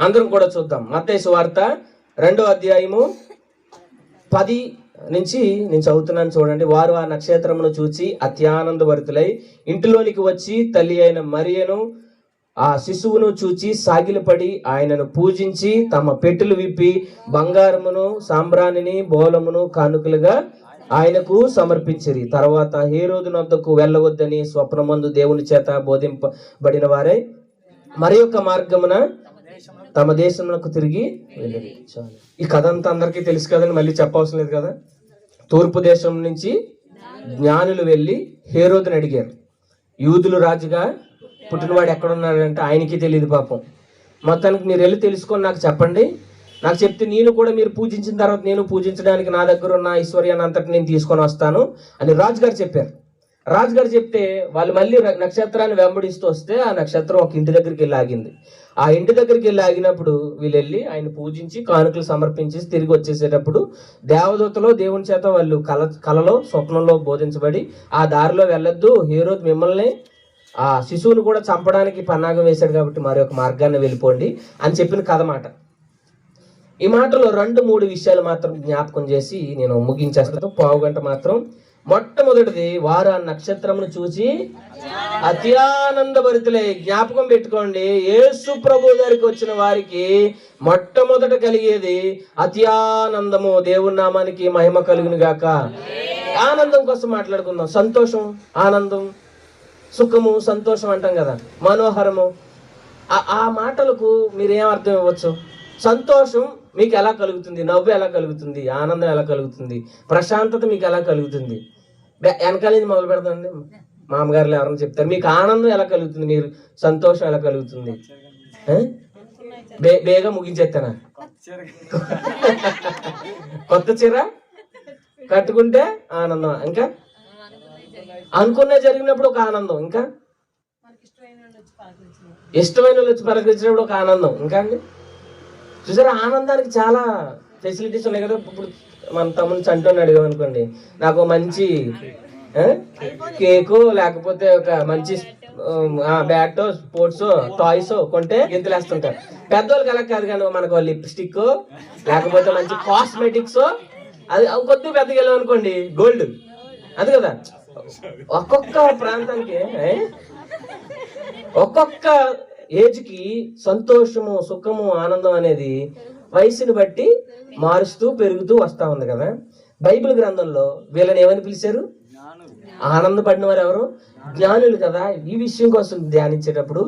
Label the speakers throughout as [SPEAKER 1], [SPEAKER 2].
[SPEAKER 1] అందరం కూడా చూద్దాం. మత్తయి సువార్త 2వ అధ్యాయము 10 నుంచి నేను చదువుతున్నాను, చూడండి. వారు ఆ నక్షత్రమును చూచి అత్యానందభరితులై ఇంటిలోనికి వచ్చి తల్లి అయిన మరియను ఆ శిశువును చూచి సాగిలపడి ఆయనను పూజించి తమ పెట్టెలు విప్పి బంగారమును సాంబ్రాణిని బోలమును కానుకలుగా ఆయనకు సమర్పించిరి. తర్వాత హేరోదు నొద్దకు వెళ్ళవద్దని స్వప్నమందు దేవుని చేత బోధింపబడిన వారే మరి యొక్క మార్గమున తమ దేశమునకు తిరిగి వెళ్ళిరి. ఈ కథ అంతా అందరికీ తెలుసు కదండి, మళ్ళీ చెప్పవలసిన లేదు కదా. తూర్పు దేశం నుంచి జ్ఞానులు వెళ్ళి హేరోదుని అడిగారు, యూదులు రాజుగా పుట్టినవాడు ఎక్కడున్నాడంటే ఆయనకి తెలియదు పాపం. మొత్తానికి మీరు వెళ్ళి తెలుసుకొని నాకు చెప్పండి, నాకు చెప్తే నేను కూడా మీరు పూజించిన తర్వాత నేను పూజించడానికి నా దగ్గర ఉన్న ఐశ్వర్యాన్ని అంతటి నేను తీసుకొని వస్తాను అని రాజుగారు చెప్పారు. రాజుగారు చెప్తే వాళ్ళు మళ్ళీ నక్షత్రాన్ని వెంబడిస్తూ వస్తే ఆ నక్షత్రం ఒక ఇంటి దగ్గరికి వెళ్ళి ఆగింది. ఆ ఇంటి దగ్గరికి వెళ్ళి ఆగినప్పుడు వీళ్ళు వెళ్ళి ఆయన పూజించి కానుకలు సమర్పించి తిరిగి వచ్చేసేటప్పుడు దేవదూతలో దేవుని చేత వాళ్ళు కలలో స్వప్నంలో బోధించబడి ఆ దారిలో వెళ్ళొద్దు, హేరోదు మిమ్మల్ని ఆ శిశువును కూడా చంపడానికి పన్నాగం వేశాడు కాబట్టి మరి ఒక మార్గాన్ని వెళ్ళిపోండి అని చెప్పిన కథ మాట. ఈ మాటలో 2-3 విషయాలు మాత్రం జ్ఞాపకం చేసి నేను ముగించేస్తాను, పావుగంట మాత్రం. మొట్టమొదటిది, వారు ఆ నక్షత్రమును చూసి అత్యానందభరితులై. జ్ఞాపకం పెట్టుకోండి, యేసు ప్రభు దగ్గరికి వచ్చిన వారికి మొట్టమొదట కలిగేది అత్యానందము. దేవుని నామానికి మహిమ కలుగును గాక. ఆనందం కోసం మాట్లాడుకుందాం. సంతోషం, ఆనందం, సుఖము, సంతోషం అంటాం కదా, మనోహరము. ఆ మాటలకు మీరేం అర్థం ఇవ్వచ్చు? సంతోషం మీకు ఎలా కలుగుతుంది? నవ్వు ఎలా కలుగుతుంది? ఆనందం ఎలా కలుగుతుంది? ప్రశాంతత మీకు ఎలా కలుగుతుంది? వెనకాల నుంచి మొదలు పెడతాండి. మామగారులు ఎవరైనా చెప్తారు మీకు ఆనందం ఎలా కలుగుతుంది, మీరు సంతోషం ఎలా కలుగుతుంది? బేగా ముగించేస్తానా? కొత్త చీర కట్టుకుంటే ఆనందం, ఇంకా అనుకునే జరిగినప్పుడు ఒక ఆనందం, ఇంకా ఇష్టమైన వాళ్ళు వచ్చి పలకరించినప్పుడు ఒక ఆనందం, ఇంకా అండి చూసారా? ఆనందానికి చాలా ఫెసిలిటీస్ ఉన్నాయి కదా. ఇప్పుడు మన తమ్ముని చంటోని అడిగాం అనుకోండి, నాకు మంచి కేకు లేకపోతే ఒక మంచి బ్యాట్, స్పోర్ట్స్ టాయ్స్ కొంటే గింతలేస్తుంటారు. పెద్దవాళ్ళకి ఎలా కాదు కానీ మనకు లిప్స్టిక్ లేకపోతే మంచి కాస్మెటిక్స్, అది కొద్దిగా పెద్దగా వెళ్ళాం అనుకోండి గోల్డ్, అది కదా. ఒక్కొక్క ప్రాంతానికి ఒక్కొక్క ఏజ్కి సంతోషము, సుఖము, ఆనందం అనేది వయసుని బట్టి మారుస్తూ పెరుగుతూ వస్తా ఉంది కదా. బైబిల్ గ్రంథంలో వీళ్ళని ఏమని పిలిచారు? ఆనందపడిన వారు ఎవరు? జ్ఞానులు కదా. ఈ విషయం కోసం ధ్యానించేటప్పుడు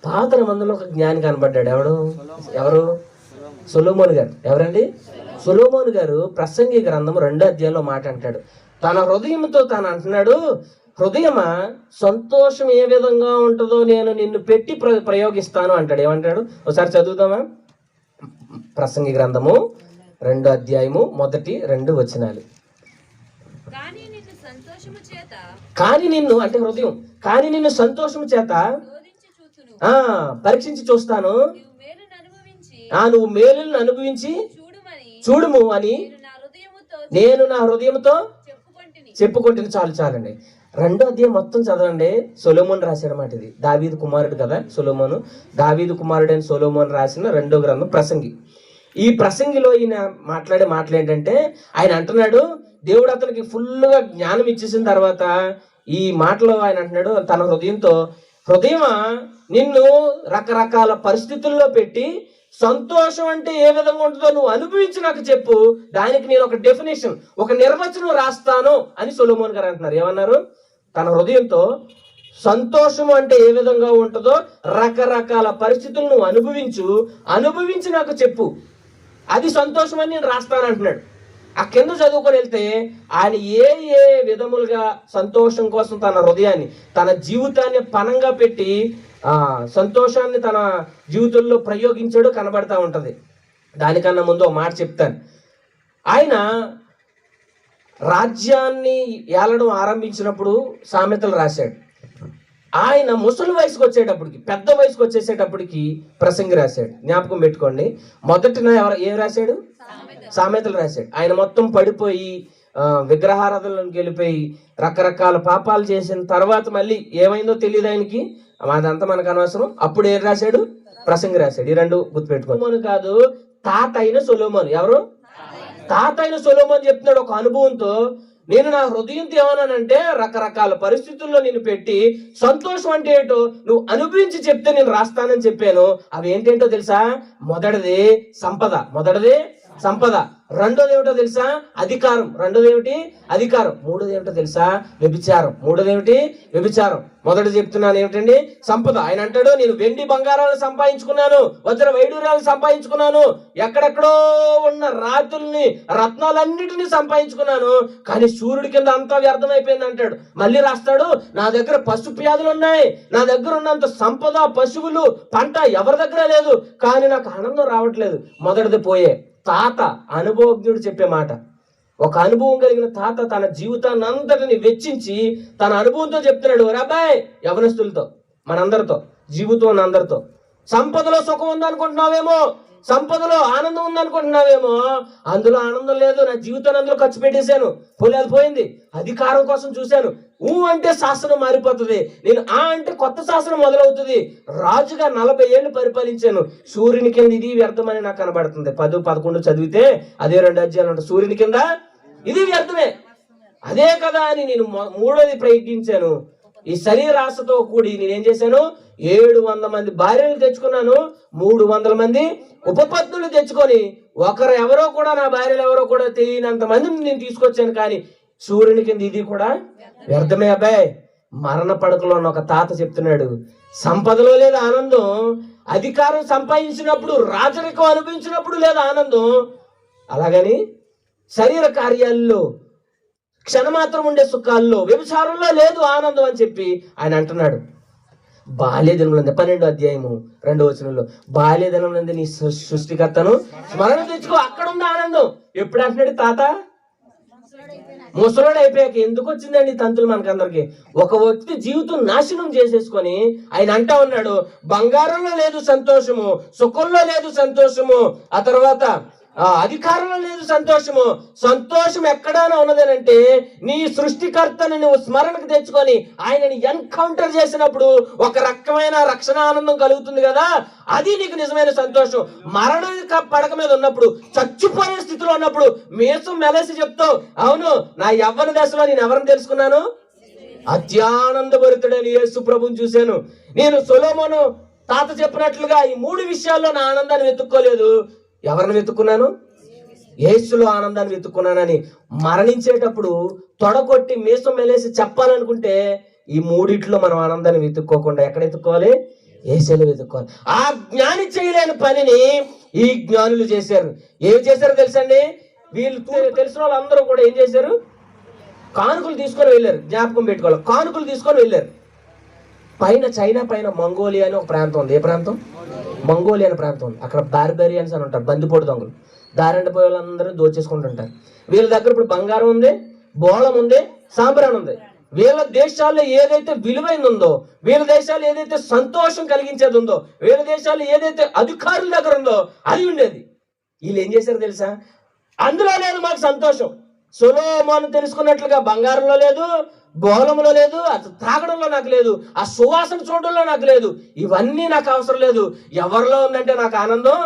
[SPEAKER 1] పాత నిబంధనలో ఒక జ్ఞాని కనబడ్డాడు. ఎవరు? సొలొమోను గారు. ఎవరండి? సొలొమోను గారు ప్రసంగి గ్రంథం 2వ అధ్యాయంలో మాట అంటాడు. తన హృదయంతో తాను అంటున్నాడు, హృదయమా సంతోషం ఏ విధంగా ఉంటుందో నేను నిన్ను పెట్టి ప్రయోగిస్తాను అంటాడు. ఏమంటాడు? ఒకసారి చదువుదామా? ప్రసంగి గ్రంథము 2వ అధ్యాయము 1-2 వచనాలు. కానీ నిన్ను అంటే హృదయం, కానీ నిన్ను సంతోషము చేత పరీక్షించి చూస్తాను, నువ్వు మేలులను అనుభవించి చూడుము అని నేను నా హృదయంతో చెప్పుకుంటుంది. చాలండి. 2వ అధ్యాయం మొత్తం చదవండి. సొలొమోను రాశాడు మాట. ఇది దావీదు కుమారుడు కదా సొలొమోను. దావీదు కుమారుడైన సొలొమోను రాసిన 2వ గ్రంథం ప్రసంగి. ఈ ప్రసంగిలో ఈయన మాట్లాడే మాటలు ఏంటంటే, ఆయన అంటున్నాడు దేవుడు అతనికి ఫుల్గా జ్ఞానం ఇచ్చేసిన తర్వాత ఈ మాటలో ఆయన అంటున్నాడు తన హృదయంతో, హృదయమా నిన్ను రకరకాల పరిస్థితుల్లో పెట్టి సంతోషం అంటే ఏ విధంగా ఉంటుందో నువ్వు అనుభవించి నాకు చెప్పు, దానికి నేను ఒక డెఫినేషన్, ఒక నిర్వచనం రాస్తాను అని సొలొమోను గారు అంటున్నారు. ఏమన్నారు? తన హృదయంతో సంతోషం అంటే ఏ విధంగా ఉంటుందో రకరకాల పరిస్థితులు నువ్వు అనుభవించి నాకు చెప్పు, అది సంతోషం అని నేను రాస్తాను అంటున్నాడు. ఆ కింద చదువుకొని వెళ్తే ఆయన ఏ విధములుగా సంతోషం కోసం తన హృదయాన్ని, తన జీవితాన్ని పణంగా పెట్టి సంతోషాన్ని తన జీవితంలో ప్రయోగించాడో కనబడతా ఉంటది. దానికన్నా ముందు ఒక మాట చెప్తాను. ఆయన రాజ్యాన్ని ఏలడం ఆరంభించినప్పుడు సామెతలు రాశాడు. ఆయన ముసలి వయసుకు వచ్చేటప్పటికి, పెద్ద వయసుకు వచ్చేసేటప్పటికి ప్రసంగి రాశాడు. జ్ఞాపకం పెట్టుకోండి. మొదటిన ఏం రాశాడు? సామెతలు రాశాడు. ఆయన మొత్తం పడిపోయి విగ్రహారాధనలోకి వెళ్ళిపోయి రకరకాల పాపాలు చేసిన తర్వాత మళ్ళీ ఏమైందో తెలియదు ఆయనకి. అదంతా మనకు అనవసరం. అప్పుడు ఏం రాశాడు? ప్రసంగి రాశాడు. ఈ రెండు గుర్తుపెట్టుకోమని కాదు, తాత అయిన సొలొమోను. ఎవరు? తాత అయిన సొలొమోను చెప్తున్నాడు ఒక అనుభవంతో, నేను నా హృదయంతో ఏమన్నానంటే, రకరకాల పరిస్థితుల్లో నేను పెట్టి సంతోషం అంటే ఏంటో నువ్వు అనుభవించి చెప్తే నేను రాస్తానని చెప్పాను. అవి ఏంటేంటో తెలుసా? మొదటిది సంపద. రెండోది ఏమిటో తెలుసా? అధికారం. రెండోది ఏమిటి? అధికారం. మూడోది ఏమిటో తెలుసా? వ్యభిచారం. వ్యభిచారం. మొదటి చెప్తున్నాను ఏమిటండి? సంపద. ఆయన అంటాడు, నేను వెండి బంగారాలు సంపాదించుకున్నాను, వజ్ర వైడూర్యాలు సంపాదించుకున్నాను, ఎక్కడెక్కడో ఉన్న రాతుల్ని రత్నాలన్నిటినీ సంపాదించుకున్నాను, కానీ సూర్యుడి కింద అంతా వ్యర్థమైపోయింది అంటాడు. మళ్ళీ రాస్తాడు, నా దగ్గర పశు వ్యాధులు ఉన్నాయి, నా దగ్గర ఉన్నంత సంపద, పశువులు, పంట ఎవరి దగ్గర లేదు, కానీ నాకు ఆనందం రావట్లేదు. మొదటిది పోయే. తాత అనుభవజ్ఞుడు చెప్పే మాట. ఒక అనుభవం కలిగిన తాత తన జీవితాన్ని అంతటిని వెచ్చించి తన అనుభవంతో చెప్తున్నాడు. అబ్బాయి, యవనస్తులతో, మనందరితో, జీవితం అందరితో, సంపదలో సుఖం ఉందనుకుంటున్నావేమో, సంపదలో ఆనందం ఉందనుకుంటున్నావేమో, అందులో ఆనందం లేదు. నా జీవితాన్ని అందులో ఖర్చు పెట్టేశాను, అది పోయింది. అధికారం కోసం చూశాను, అంటే శాసనం మారిపోతుంది, నేను అంటే కొత్త శాసనం మొదలవుతుంది. రాజుగా 40 ఏళ్ళు పరిపాలించాను, సూర్యుని కింద ఇది వ్యర్థమని నాకు కనబడుతుంది. 10, 11 చదివితే అదే 2 అధ్యాయాలు ఉంటాయి. సూర్యుని కింద ఇది వ్యర్థమే, అదే కదా అని నేను మూడోది ప్రయత్నించాను. ఈ శరీరాశతో కూడి నేనేం చేశాను? 700 మంది భార్యలు తెచ్చుకున్నాను, 300 మంది ఉపపత్నులు తెచ్చుకొని, ఎవరో కూడా నా భార్యలు ఎవరో కూడా తెలియనంత మందిని నేను తీసుకొచ్చాను, కానీ సూర్యుని కింద ఇది కూడా వ్యర్థమే. అబ్బాయి, మరణ పడకలో ఉన్న ఒక తాత చెప్తున్నాడు, సంపదలో లేదు ఆనందం, అధికారం సంపాదించినప్పుడు, రాజరికం అనుభవించినప్పుడు లేదు ఆనందం, అలాగని శరీర కార్యాల్లో క్షణమాత్రం ఉండే సుఖాల్లో, వ్యభిచారంలో లేదు ఆనందం అని చెప్పి ఆయన అంటున్నాడు. బాల్యదినములందు 12వ అధ్యాయము 2వ వచనంలో, బాల్యదినములందు నీ సృష్టికర్తను స్మరణ తెచ్చుకో, అక్కడ ఉంది ఆనందం. ఎప్పుడు అంటున్నాడు తాత? ముసలోడు అయిపోయాక. ఎందుకు వచ్చిందండి తంతులు మనకందరికి? ఒక వ్యక్తి జీవితం నాశనం చేసేసుకొని ఆయన అంటా ఉన్నాడు, బంగారంలో లేదు సంతోషము, సుఖంలో లేదు సంతోషము, ఆ తర్వాత అధికారంలో లేదు సంతోషము. సంతోషం ఎక్కడైనా ఉన్నదేనంటే నీ సృష్టికర్తని నువ్వు స్మరణకు తెచ్చుకొని ఆయనని ఎన్కౌంటర్ చేసినప్పుడు ఒక రకమైన రక్షణ ఆనందం కలుగుతుంది కదా, అది నీకు నిజమైన సంతోషం. మరణ పడక మీద ఉన్నప్పుడు, చచ్చిపోయే స్థితిలో ఉన్నప్పుడు మీసం మెలేసి చెప్తావు, అవును నా యవ్వన దశలో నేను ఎవరిని తెలుసుకున్నాను? అత్యానందభరితుడైన యేసు ప్రభుని చూశాను. నేను సొలొమోను తాత చెప్పినట్లుగా ఈ 3 విషయాల్లో నా ఆనందాన్ని వెతుక్కోలేదు. ఎవరిని వెతుక్కున్నాను? యేసులో ఆనందాన్ని వెతుక్కున్నానని మరణించేటప్పుడు తొడగొట్టి మీసం మెలేసి చెప్పాలనుకుంటే ఈ 3 మనం ఆనందాన్ని వెతుక్కోకుండా ఎక్కడ వెతుక్కోవాలి? యేసులో వెతుక్కోవాలి. ఆ జ్ఞాని చేయలేని పనిని ఈ జ్ఞానులు చేశారు. ఏమి చేశారు తెలుసండి? వీళ్ళు తెలిసిన వాళ్ళందరూ కూడా ఏం చేశారు? కానుకలు తీసుకొని వెళ్ళారు. జ్ఞాపకం పెట్టుకోవాలి, కానుకలు తీసుకొని వెళ్ళారు. పైన చైనా పైన మంగోలియా అని ఒక ప్రాంతం ఉంది. ఏ ప్రాంతం? మంగోలియా అనే ప్రాంతం ఉంది. అక్కడ బార్బేరియన్స్ అని ఉంటారు, బందిపోటు దొంగలు. దారండిపోయే వాళ్ళందరూ దోచేసుకుంటుంటారు. వీళ్ళ దగ్గర ఇప్పుడు బంగారం ఉంది, బోళం ఉంది, సాంబ్రాన్ ఉంది. వీళ్ళ దేశాల్లో ఏదైతే విలువైంది ఉందో, వీళ్ళ దేశాల్లో ఏదైతే సంతోషం కలిగించేది ఉందో, వీళ్ళ దేశాల్లో ఏదైతే అధికారుల దగ్గర ఉందో అది ఉండేది. వీళ్ళు ఏం చేశారు తెలుసా? అందులో లేదు మాకు సంతోషం. సొలొమోను తెలుసుకున్నట్లుగా బంగారంలో లేదు, బోలంలో లేదు, అసలు తాగడంలో నాకు లేదు, ఆ సువాసన చూడడంలో నాకు లేదు, ఇవన్నీ నాకు అవసరం లేదు. ఎవరిలో ఉందంటే నాకు ఆనందం?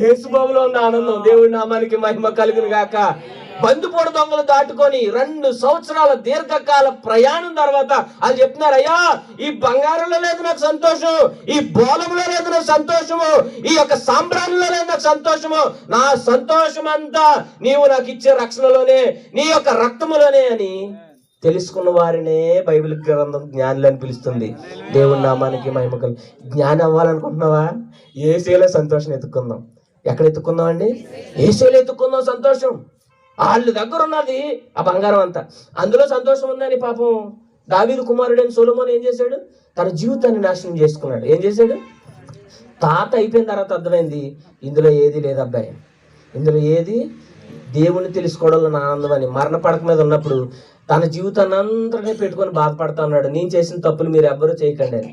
[SPEAKER 1] యేసుబాబులో ఉంది ఆనందం. దేవుడి నామానికి మహిమ కలుగును గాక. బందిపోటు దొంగలు దాటుకొని 2 సంవత్సరాల దీర్ఘకాల ప్రయాణం తర్వాత అది చెప్తున్నారు, అయ్యా ఈ బంగారంలో లేదు నాకు సంతోషం, ఈ బోలంలో లేదు నాకు సంతోషము, ఈ యొక్క సాంబ్రాణిలో లేదు నాకు సంతోషము, నా సంతోషం అంతా నీవు నాకు ఇచ్చే రక్షణలోనే, నీ యొక్క రక్తములోనే అని తెలుసుకున్న వారినే బైబిల్ గ్రంథం జ్ఞానులు అని పిలుస్తుంది. దేవుడి నామానికి మహిమ కలుగు. జ్ఞానం అవ్వాలనుకుంటున్నావా? యేసులో సంతోషం ఎత్తుకుందాం. ఎక్కడ ఎత్తుకుందాం అండి? యేసులో ఎత్తుకుందాం సంతోషం. వాళ్ళ దగ్గర ఉన్నది ఆ బంగారం అంతా, అందులో సంతోషం ఉందని పాపం దావీదు కుమారుడైన సొలొమోను ఏం చేశాడు? తన జీవితాన్ని నాశనం చేసుకున్నాడు. ఏం చేశాడు? తాత అయిపోయిన తర్వాత అర్థమైంది, ఇందులో ఏది లేదు అబ్బాయి, ఇందులో ఏది దేవుణ్ణి తెలుసుకోవడంలో నా ఆనందం అని. మరణ పడక మీద ఉన్నప్పుడు తన జీవితాన్ని అంతనే పెట్టుకొని బాధపడతా ఉన్నాడు. నేను చేసిన తప్పులు మీరు ఎవ్వరూ చేయకండి అని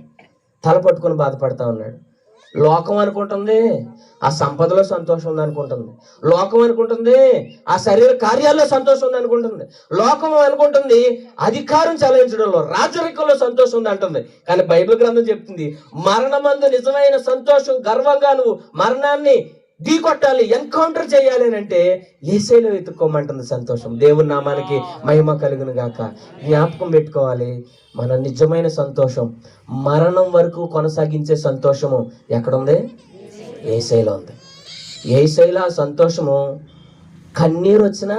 [SPEAKER 1] తల పట్టుకొని బాధపడతా ఉన్నాడు. లోకం అనుకుంటుంది ఆ సంపదలో సంతోషం ఉంది అనుకుంటుంది, లోకం అనుకుంటుంది ఆ శరీర కార్యాల్లో సంతోషం ఉంది అనుకుంటుంది, లోకం అనుకుంటుంది అధికారం చెలాయించడంలో రాజరికంలో సంతోషం ఉంది అంటుంది. కానీ బైబిల్ గ్రంథం చెప్తుంది మరణమందు నిజమైన సంతోషం, గర్వంగా నువ్వు మరణాన్ని ఢీకొట్టాలి, ఎన్కౌంటర్ చేయాలి అని అంటే యేసేలో వెతుక్కోమంటుంది సంతోషం. దేవుని నామానికి మహిమ కలుగును గాక. జ్ఞాపకం పెట్టుకోవాలి, మన నిజమైన సంతోషం, మరణం వరకు కొనసాగించే సంతోషము ఎక్కడుంది? యేసేలో ఉంది. యేసేలో ఆ సంతోషము కన్నీరు వచ్చినా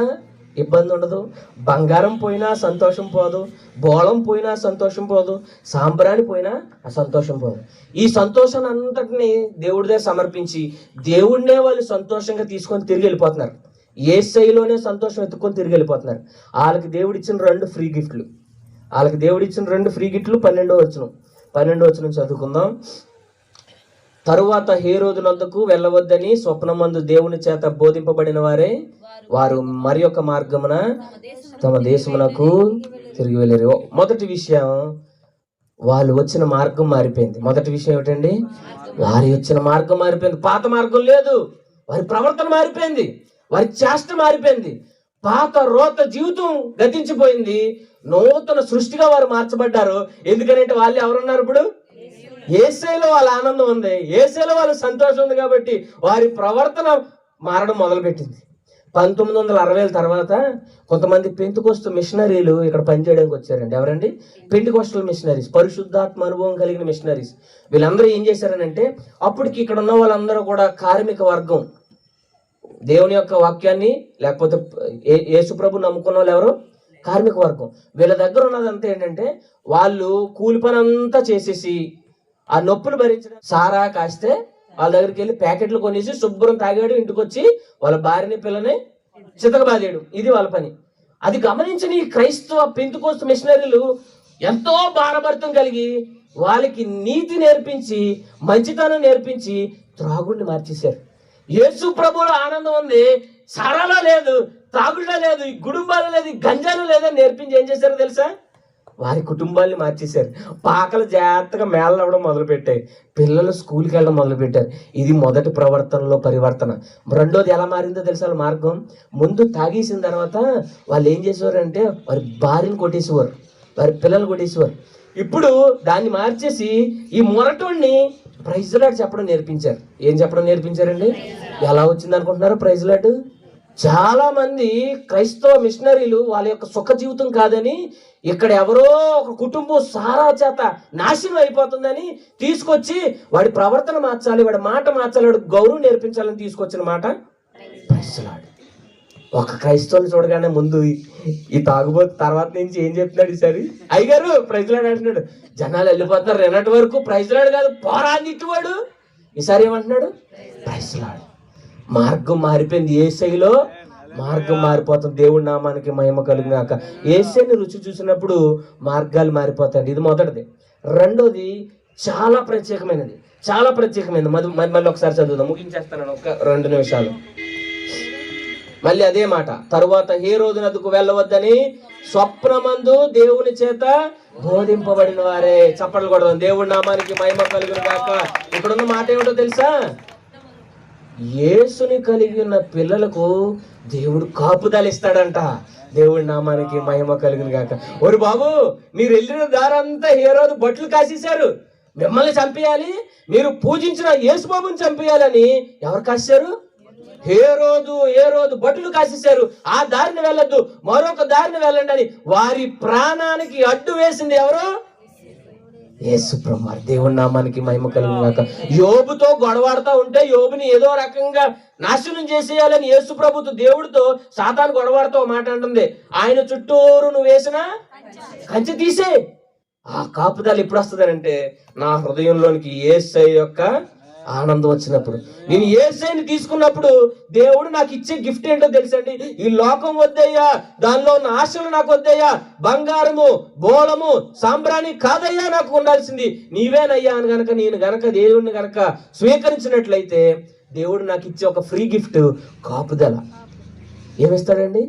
[SPEAKER 1] ఇబ్బంది ఉండదు, బంగారం పోయినా సంతోషం పోదు, బోళం పోయినా సంతోషం పోదు, సాంబ్రాణి పోయినా ఆ సంతోషం పోదు. ఈ సంతోషాన్ని అంతటిని దేవుడి దగ్గర సమర్పించి దేవుడినే వాళ్ళు సంతోషంగా తీసుకొని తిరిగి వెళ్ళిపోతున్నారు. యేసయ్యలోనే సంతోషం ఎత్తుకొని తిరిగి వెళ్ళిపోతున్నారు. వాళ్ళకి దేవుడు ఇచ్చిన 2 ఫ్రీ గిఫ్ట్లు. 12వ వచనం చదువుకుందాం. తరువాత హేరోదునందుకు వెళ్ళవద్దని స్వప్నమందు దేవుని చేత బోధింపబడిన వారు మరి యొక్క మార్గమున తమ దేశమునకు తిరిగి వెళ్ళారు. మొదటి విషయం, వాళ్ళు వచ్చిన మార్గం మారిపోయింది. మొదటి విషయం ఏమిటండి? వారి వచ్చిన మార్గం మారిపోయింది. పాత మార్గం లేదు, వారి ప్రవర్తన మారిపోయింది, వారి చేష్ట మారిపోయింది, పాత రోత జీవితం గతించిపోయింది, నూతన సృష్టిగా వారు మార్చబడ్డారు. ఎందుకంటే వాళ్ళు ఎవరున్నారు? ఇప్పుడు యేసేలో వాళ్ళ ఆనందం ఉంది, యేసేలో వాళ్ళ సంతోషం ఉంది. కాబట్టి వారి ప్రవర్తన మారడం మొదలుపెట్టింది. 1960 తర్వాత కొంతమంది పెంతెకోస్తు మిషనరీలు ఇక్కడ పనిచేయడానికి వచ్చారండి. ఎవరండి? పెంటెకోస్టల్ మిషనరీస్, పరిశుద్ధాత్మ అనుభవం కలిగిన మిషనరీస్. వీళ్ళందరూ ఏం చేశారనంటే, అప్పటికి ఇక్కడ ఉన్న వాళ్ళందరూ కూడా కార్మిక వర్గం. దేవుని యొక్క వాక్యాన్ని లేకపోతే యేసు ప్రభు నమ్ముకున్న వాళ్ళు ఎవరు? కార్మిక వర్గం. వీళ్ళ దగ్గర ఉన్నదంతా ఏంటంటే, వాళ్ళు కూలి పని అంతా చేసేసి ఆ నొప్పులు భరించడం, సారా కాస్తే వాళ్ళ దగ్గరికి వెళ్ళి ప్యాకెట్లు కొనేసి శుభ్రం తాగాడు, ఇంటికి వచ్చి వాళ్ళ భార్యని పిల్లని చితకబాదేయడం, ఇది వాళ్ళ పని. అది గమనించిన ఈ క్రైస్తవ పెంతెకోస్తు మిషనరీలు ఎంతో భారభరితం కలిగి వాళ్ళకి నీతి నేర్పించి, మంచితనం నేర్పించి త్రాగుడిని మార్చేశారు. యేసు ప్రభువులో ఆనందం ఉంది, సారాలో లేదు, తాగుడులో లేదు, ఈ గుడుంబాలో లేదు, ఈ గంజాలో లేదని నేర్పించి ఏం చేశారో తెలుసా? వారి కుటుంబాన్ని మార్చేశారు. పాకలు జాగ్రత్తగా మేళనవ్వడం మొదలుపెట్టాయి, పిల్లలు స్కూల్కి వెళ్ళడం మొదలుపెట్టారు. ఇది మొదటి ప్రవర్తనలో పరివర్తన. రెండోది ఎలా మారిందో తెలుసా? మార్గం, ముందు తాగేసిన తర్వాత వాళ్ళు ఏం చేసేవారు అంటే వారి భార్యను కొట్టేసేవారు, వారి పిల్లలు కొట్టేసేవారు. ఇప్పుడు దాన్ని మార్చేసి ఈ మొరటోడిని ప్రైజ్ లాట్ చెప్పడం నేర్పించారు. ఏం చెప్పడం నేర్పించారండి? ఎలా వచ్చింది అనుకుంటున్నారు ప్రైజ్ లాట్? చాలా మంది క్రైస్తవ మిషనరీలు వాళ్ళ యొక్క సుఖ జీవితం కాదని, ఇక్కడ ఎవరో ఒక కుటుంబం సారా చేత నాశనం అయిపోతుందని తీసుకొచ్చి వాడి ప్రవర్తన మార్చాలి, వాడి మాట మార్చాలి, వాడి గౌరవం నేర్పించాలని తీసుకొచ్చిన మాట ప్రైజ్ లాట్. ఒక క్రైస్తవుని చూడగానే ముందు ఈ తాగుబోతు తర్వాత నుంచి ఏం చెప్తున్నాడు? ఈసారి అయ్యగారు ప్రైజ్ లాట్ అంటున్నాడు. జనాలు వెళ్ళిపోతున్నారు. నిన్నటి వరకు ప్రైజ్ లాట్ కాదు పోరా అని తిట్టువాడు, ఈసారి ఏమంటున్నాడు? Praise Lord. మార్గం మారిపోయింది. యేసయ్యలో మార్గం మారిపోతుంది. దేవుడి నామానికి మహిమ కలుగుగాక. యేసయ్యని రుచి చూసినప్పుడు మార్గాలు మారిపోతాయండి. ఇది మొదటిది. రెండోది చాలా ప్రత్యేకమైనది, చాలా ప్రత్యేకమైనది. మళ్ళీ ఒకసారి చదువుదాం, ముగించేస్తాను ఒక 2 నిమిషాలు. మళ్ళీ అదే మాట, తరువాత హేరోదునకు వెళ్ళవద్దని స్వప్నమందు దేవుని చేత బోధింపబడిన వారే. చప్పట్లు కొడదాం, దేవుడి నామానికి మహిమ కలుగుగాక. ఇక్కడున్న మాట ఏమిటో తెలుసా? యేసుని కలిగి ఉన్న పిల్లలకు దేవుడు కాపుదల ఇస్తాడంట. దేవుడి నామానికి మహిమ కలుగును గాక. ఒరు బాబు, మీరు వెళ్ళిన దారంతా హేరోదు బట్లు కాసేశారు, మిమ్మల్ని చంపేయాలి, మీరు పూజించిన యేసు బాబుని చంపేయాలని ఎవరు కాశారు? హేరోదు బట్లు కాసేశారు. ఆ దారిని వెళ్ళొద్దు, మరొక దారిని వెళ్ళండి అని వారి ప్రాణానికి అడ్డు వేసింది ఎవరు? యేసు ప్రభు. దేవుడి నామానికి మహిమ కలుగును గాక. యోబుతో గొడవాడుతూ ఉంటే యోబుని ఏదో రకంగా నాశనం చేసేయాలని యేసు ప్రభుతో దేవుడితో సాతాను గొడవాడుతూ మాట అంటుంది, ఆయన చుట్టూరు నువ్వు వేసిన కంచె తీసే. ఆ కాపుదల ఎప్పుడు వస్తుందనంటే నా హృదయంలోనికి యేసయ్య యొక్క ఆనందం వచ్చినప్పుడు, నేను యేసయ్యని తీసుకున్నప్పుడు దేవుడు నాకు ఇచ్చే గిఫ్ట్ ఏంటో తెలుసండి? ఈ లోకం వద్దయ్యా, దానిలో ఉన్న ఆశలు నాకు వద్దయ్యా, బంగారము బోళము సాంబ్రాణి కాదయ్యా నాకు ఉండాల్సింది నీవేనయ్యా అని గనక నేను గనక దేవుడిని గనక స్వీకరించినట్లయితే దేవుడు నాకు ఇచ్చే ఒక ఫ్రీ గిఫ్ట్ కాపుదల. ఏమిస్తాడండి?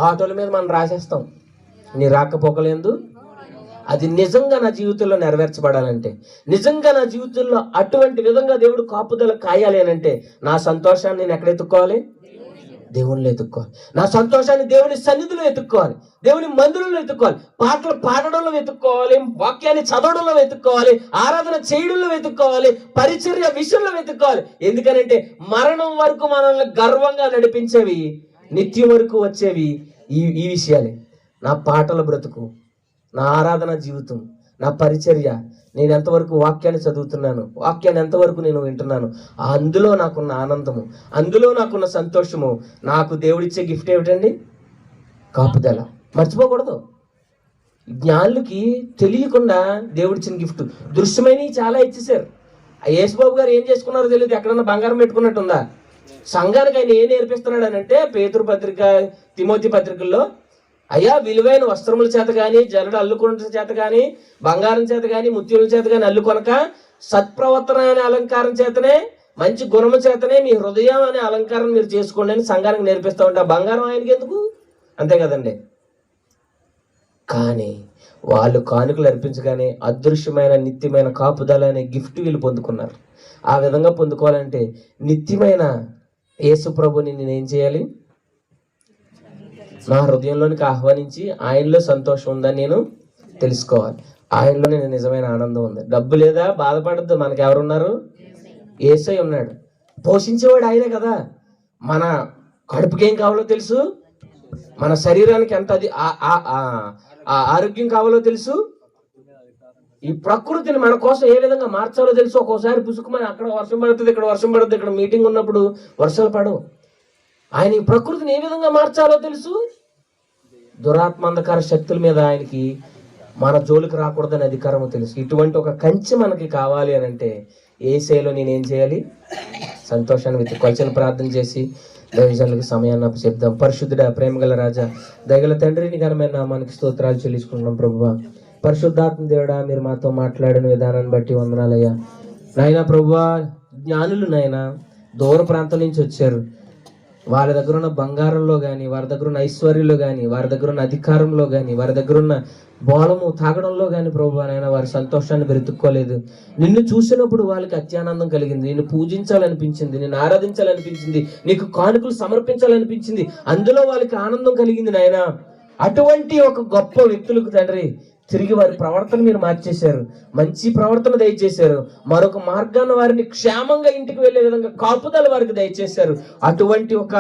[SPEAKER 1] ఆటోల మీద మనం రాసేస్తాం, నీ రాకపోకలేందు అది నిజంగా నా జీవితంలో నెరవేర్చబడాలంటే, నిజంగా నా జీవితంలో అటువంటి విధంగా దేవుడు కాపుదల కాయాలి అని అంటే, నా సంతోషాన్ని నేను ఎక్కడ ఎత్తుక్కోవాలి? దేవునిలో ఎత్తుక్కోవాలి. నా సంతోషాన్ని దేవుని సన్నిధిలో ఎత్తుక్కోవాలి, దేవుని మందిరంలో ఎత్తుక్కోవాలి, పాటలు పాడడంలో వెతుక్కోవాలి, వాక్యాన్ని చదవడంలో వెతుక్కోవాలి, ఆరాధన చేయడంలో వెతుక్కోవాలి, పరిచర్య విషయంలో వెతుక్కోవాలి. ఎందుకనంటే మరణం వరకు మనల్ని గర్వంగా నడిపించేవి, నిత్యం వరకు వచ్చేవి ఈ విషయాలే. నా పాటల బ్రతుకు, నా ఆరాధన జీవితం, నా పరిచర్య, నేను ఎంతవరకు వాక్యాన్ని చదువుతున్నాను, వాక్యాన్ని ఎంతవరకు నేను వింటున్నాను, అందులో నాకున్న ఆనందము, అందులో నాకున్న సంతోషము. నాకు దేవుడిచ్చే గిఫ్ట్ ఏమిటండి? కాపుదల. మర్చిపోకూడదు. జ్ఞానులకి తెలియకుండా దేవుడిచ్చిన గిఫ్ట్ దృశ్యమైనవి చాలా ఇచ్చేసారు. యేసుబాబు గారు ఏం చేసుకున్నారో తెలియదు, ఎక్కడన్నా బంగారం పెట్టుకున్నట్టుందా? సంఘానికి ఆయన ఏం నేర్పిస్తున్నాడు అని అంటే, పేతురు పత్రిక, తిమోతి పత్రికల్లో, అయ్యా విలువైన వస్త్రముల చేత కానీ, జల్లెడ అల్లుకొనట చేత కానీ, బంగారం చేత కానీ, ముత్యముల చేత కానీ అల్లుకొనక, సత్ప్రవర్తన అనే అలంకారం చేతనే, మంచి గుణము చేతనే మీ హృదయం అనే అలంకారం మీరు చేసుకోండి అని సంఘానికి నేర్పిస్తూ ఉంటా. బంగారం ఆయనకి ఎందుకు? అంతే కదండి. కానీ వాళ్ళు కానుకలు అర్పించగానే అదృశ్యమైన నిత్యమైన కాపుదల అనే గిఫ్ట్ వీళ్ళు పొందుకున్నారు. ఆ విధంగా పొందుకోవాలంటే నిత్యమైన యేసు ప్రభుని నేనేం చేయాలి? నా హృదయంలోనికి ఆహ్వానించి ఆయనలో సంతోషం ఉందని నేను తెలుసుకోవాలి. ఆయనలోనే నిజమైన ఆనందం ఉంది. డబ్బు లేదా బాధపడద్దు, మనకి ఎవరున్నారు? యేసయ్య ఉన్నాడు. పోషించేవాడు ఆయనే కదా. మన కడుపుకి ఏం కావాలో తెలుసు, మన శరీరానికి ఎంత అది ఆరోగ్యం కావాలో తెలుసు, ఈ ప్రకృతిని మన కోసం ఏ విధంగా మార్చాలో తెలుసు. ఒక్కోసారి పుసుకుమని అక్కడ వర్షం పడుతుంది, ఇక్కడ వర్షం పడుతుంది, ఇక్కడ మీటింగ్ ఉన్నప్పుడు వర్షాలు పడవు. ఆయన ఈ ప్రకృతిని ఏ విధంగా మార్చాలో తెలుసు. దురాత్మ అంధకార శక్తుల మీద ఆయనకి మన జోలికి రాకూడదని అధికారము తెలుసు. ఇటువంటి ఒక కంచె మనకి కావాలి అని అంటే యేసయ్యలో నేనేం చేయాలి? సంతోషాన్ని వెతుక్కోవాల్సిన ప్రార్థన చేసి దైవజనులకు సమయాన్ని చెప్దాం. పరిశుద్ధుడా, ప్రేమగల రాజా, దయగల తండ్రిని ఘనమైన నామానికి స్తోత్రాలు చెల్లించుకుంటున్నాం. ప్రభువా, పరిశుద్ధాత్మ దేవుడా, మీరు మాతో మాట్లాడిన విధానాన్ని బట్టి వందనాలయ్యా. నాయనా ప్రభువా, జ్ఞానులు నాయనా దూర ప్రాంతం నుంచి వచ్చారు. వాళ్ళ దగ్గర ఉన్న బంగారంలో కానీ, వారి దగ్గర ఉన్న ఐశ్వర్యంలో కానీ, వారి దగ్గర ఉన్న అధికారంలో కానీ, వారి దగ్గర ఉన్న బోళము తాగడంలో కానీ ప్రభువా నాయన వారి సంతోషాన్ని వెతుక్కోలేదు. నిన్ను చూసినప్పుడు వాళ్ళకి అత్యానందం కలిగింది, నిన్ను పూజించాలనిపించింది, నిన్ను ఆరాధించాలనిపించింది, నీకు కానుకలు సమర్పించాలనిపించింది, అందులో వాళ్ళకి ఆనందం కలిగింది నాయన. అటువంటి ఒక గొప్ప వ్యక్తులకు తండ్రి తిరిగి వారి ప్రవర్తన మీరు మార్చేశారు, మంచి ప్రవర్తన దయచేశారు, మరొక మార్గాన్ని వారిని క్షేమంగా ఇంటికి వెళ్ళే విధంగా కాపుదల వారికి దయచేశారు. అటువంటి ఒక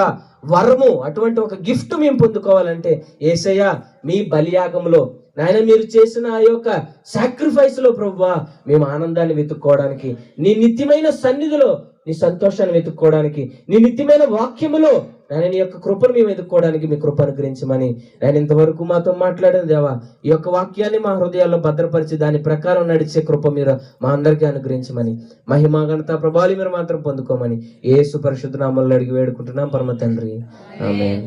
[SPEAKER 1] వరము, అటువంటి ఒక గిఫ్ట్ మేము పొందుకోవాలంటే యేసయ్య మీ బలియాగంలో నాయన మీరు చేసిన ఆ యొక్క సాక్రిఫైస్ లో ప్రభువా మేము ఆనందాన్ని వెతుక్కోవడానికి, నీ నిత్యమైన సన్నిధిలో నీ సంతోషాన్ని వెతుక్కోవడానికి, నీ నిత్యమైన వాక్యములో ఆయన నీ యొక్క కృపను మేము ఎదుర్కోవడానికి మీ కృప అనుగ్రహించమని ఆయన ఇంతవరకు మాతో మాట్లాడిన దేవా, ఈ యొక్క వాక్యాన్ని మా హృదయాల్లో భద్రపరిచి దాని ప్రకారం నడిచే కృప మీరు మా అందరికీ అనుగ్రహించమని, మహిమా ఘనత ప్రభావాలు మీరు మాత్రం పొందుకోమని యేసు పరిశుద్ధ నామములో అడిగి వేడుకుంటున్నాం పరమ తండ్రి. ఆమేన్.